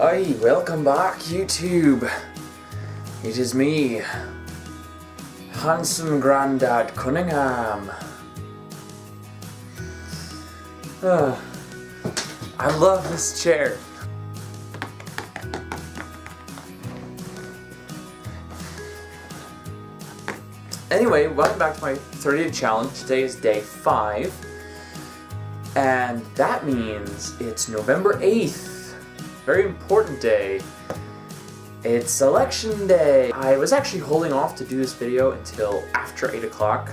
Hi, welcome back YouTube. It is me, handsome Grandad Cunningham. I love this chair. Anyway, welcome back to my 30-day challenge. Today is day 5. And that means it's November 8th. Very important day. It's election day. I was actually holding off to do this video until after 8 o'clock,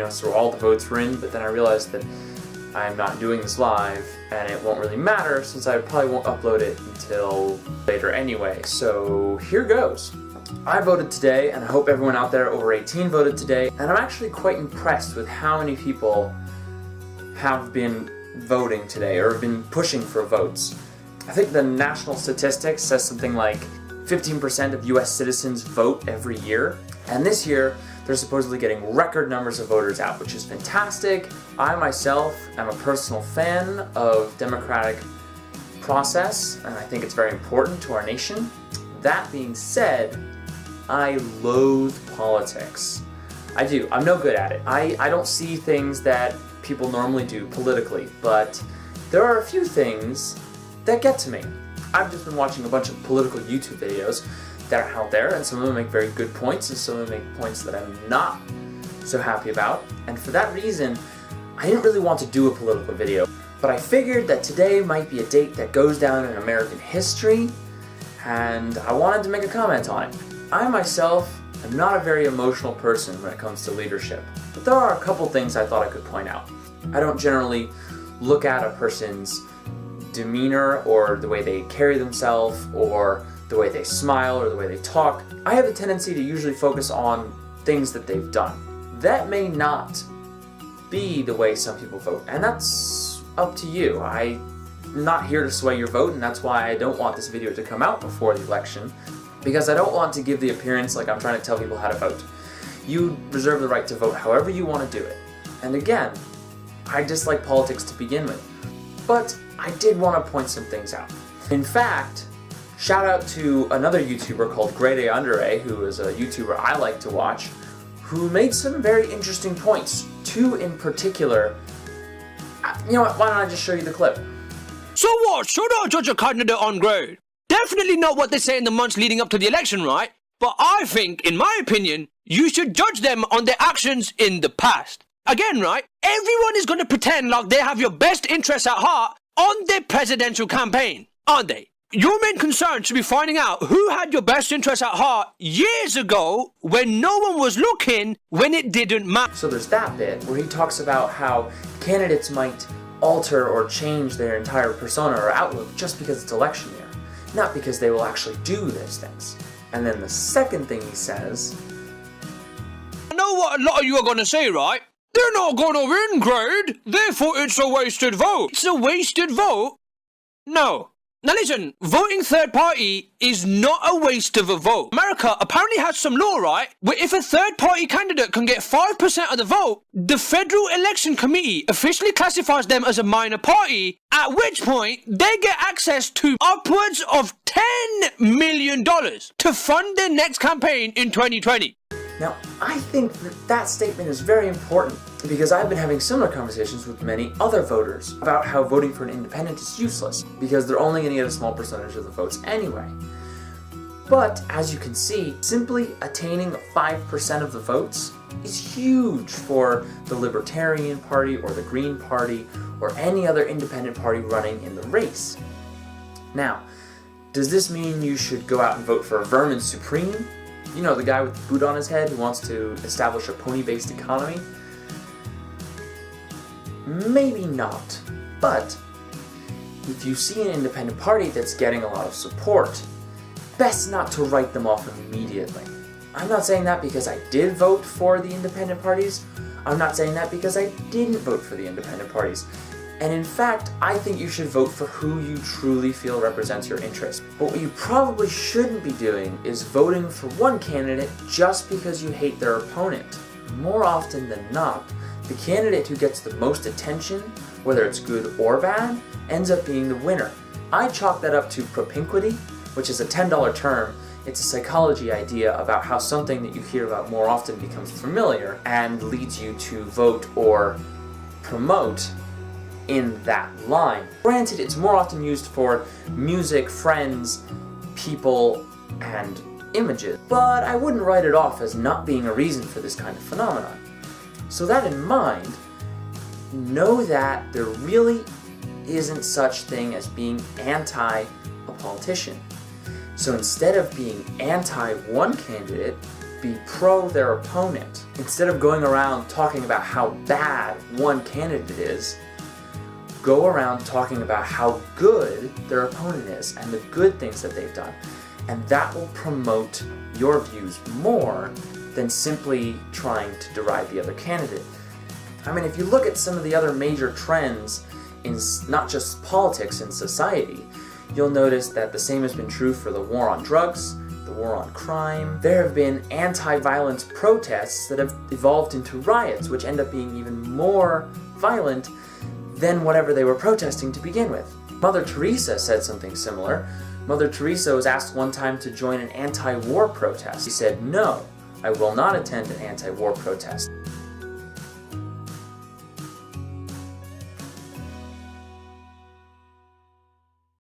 so all the votes were in, but then I realized that I'm not doing this live, and it won't really matter since I probably won't upload it until later anyway. So here goes. I voted today, and I hope everyone out there over 18 voted today, and I'm actually quite impressed with how many people have been voting today, or have been pushing for votes. I think the national statistics says something like 15% of US citizens vote every year, and this year they're supposedly getting record numbers of voters out, which is fantastic. I myself am a personal fan of democratic process, and I think it's very important to our nation. That being said, I loathe politics. I do. I'm no good at it. I don't see things that people normally do politically, but there are a few things that get to me. I've just been watching a bunch of political YouTube videos that are out there, and some of them make very good points, and some of them make points that I'm not so happy about. And for that reason, I didn't really want to do a political video, but I figured that today might be a date that goes down in American history, and I wanted to make a comment on it. I myself am not a very emotional person when it comes to leadership, but there are a couple things I thought I could point out. I don't generally look at a person's demeanor or the way they carry themselves or the way they smile or the way they talk. I have a tendency to usually focus on things that they've done. That may not be the way some people vote, and that's up to you. I'm not here to sway your vote, and that's why I don't want this video to come out before the election, because I don't want to give the appearance like I'm trying to tell people how to vote. You reserve the right to vote however you want to do it. And again, I dislike politics to begin with, but I did want to point some things out. In fact, shout out to another YouTuber called GradeAUnderA, who is a YouTuber I like to watch, who made some very interesting points. 2 in particular. You know what, why don't I just show you the clip? So what, should I judge a candidate on grade? Definitely not what they say in the months leading up to the election, right? But I think, in my opinion, you should judge them on their actions in the past. Again, right, everyone is going to pretend like they have your best interests at heart on their presidential campaign, aren't they? Your main concern should be finding out who had your best interests at heart years ago when no one was looking, when it didn't matter. So there's that bit where he talks about how candidates might alter or change their entire persona or outlook just because it's election year, not because they will actually do those things. And then the second thing he says, I know what a lot of you are going to say, right? They're not going to win, grade, therefore it's a wasted vote. It's a wasted vote? No. Now listen, voting third party is not a waste of a vote. America apparently has some law, right, where if a third party candidate can get 5% of the vote, the Federal Election Committee officially classifies them as a minor party, at which point they get access to upwards of $10 million to fund their next campaign in 2020. Now, I think that statement is very important because I've been having similar conversations with many other voters about how voting for an independent is useless because they're only going to get a small percentage of the votes anyway. But, as you can see, simply attaining 5% of the votes is huge for the Libertarian Party or the Green Party or any other independent party running in the race. Now, does this mean you should go out and vote for Vermin Supreme? You know, the guy with the boot on his head who wants to establish a pony-based economy? Maybe not, but if you see an independent party that's getting a lot of support, best not to write them off immediately. I'm not saying that because I did vote for the independent parties. I'm not saying that because I didn't vote for the independent parties. And in fact, I think you should vote for who you truly feel represents your interests. But what you probably shouldn't be doing is voting for one candidate just because you hate their opponent. More often than not, the candidate who gets the most attention, whether it's good or bad, ends up being the winner. I chalk that up to propinquity, which is a $10 term. It's a psychology idea about how something that you hear about more often becomes familiar and leads you to vote or promote in that line. Granted, it's more often used for music, friends, people, and images, but I wouldn't write it off as not being a reason for this kind of phenomenon. So that in mind, know that there really isn't such thing as being anti a politician. So instead of being anti one candidate, be pro their opponent. Instead of going around talking about how bad one candidate is, go around talking about how good their opponent is and the good things that they've done. And that will promote your views more than simply trying to deride the other candidate. I mean, if you look at some of the other major trends in not just politics in society, you'll notice that the same has been true for the war on drugs, the war on crime. There have been anti-violence protests that have evolved into riots, which end up being even more violent than whatever they were protesting to begin with. Mother Teresa said something similar. Mother Teresa was asked one time to join an anti-war protest. She said, "No, I will not attend an anti-war protest."